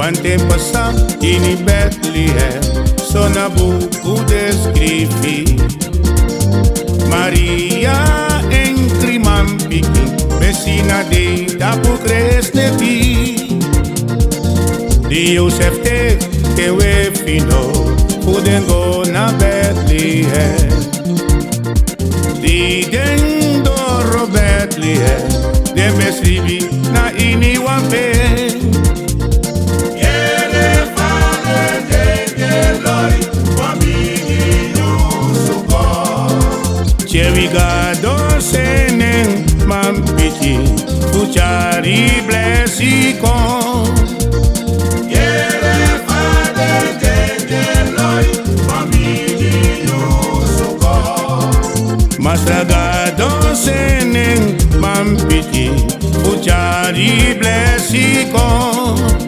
Quanto tempo sta in Betlehém, sono buco descrevi. Maria entri mampiki, vecina de tapu cresneti. Deus hefte que we fino, pudengo na Betlehém. Di dendoro Betlehém, de besribi na iniwape. Chevigado senen mampiti, puchari blessicon. Yere fade gengeloi, famigli usuko. Mastragado senen mampiti, puchari blessicon.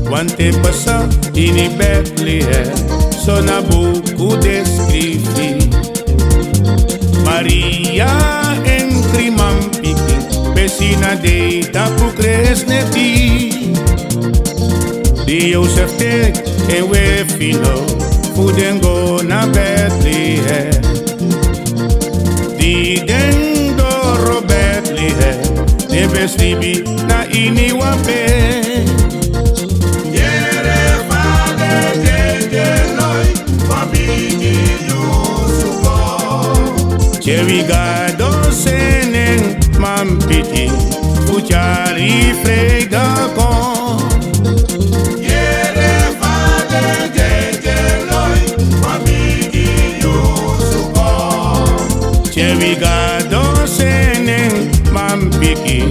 Quanto tempo sta in Betlehém, sono buco descrevi. Maria entri mampiki, vecina de tapu cresneti. Deus hefte que we fino, pudengo na Betlehém. Di dendoro Betlehém, de besribi na iniwape. Chevigado senen mampiti, puchari frega con. Yere fade gengeloi, famigli usuko. Chevigado senen mampiki,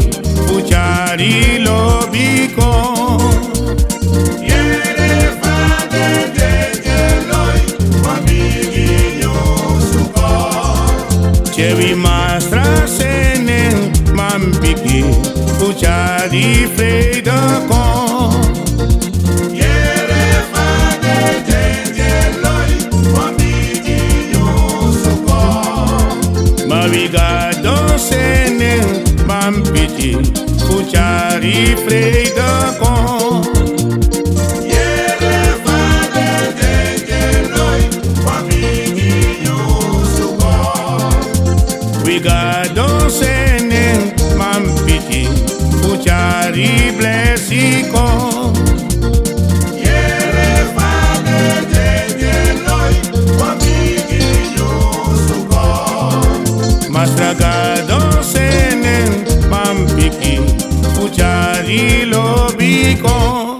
puchari lobiko. Chevi mastra senen mampiki, puchari frega con. Yere fade gengeloi, famigli usuko. Mavigado senen mampiki, puchari frega con. Yere fade gengeloi, famigli usuko. Wigado senen mampiti, puchari blessicon. Yere fade gengeloi, famigli usuko. Mastragado senen mampiki, puchari lobicon.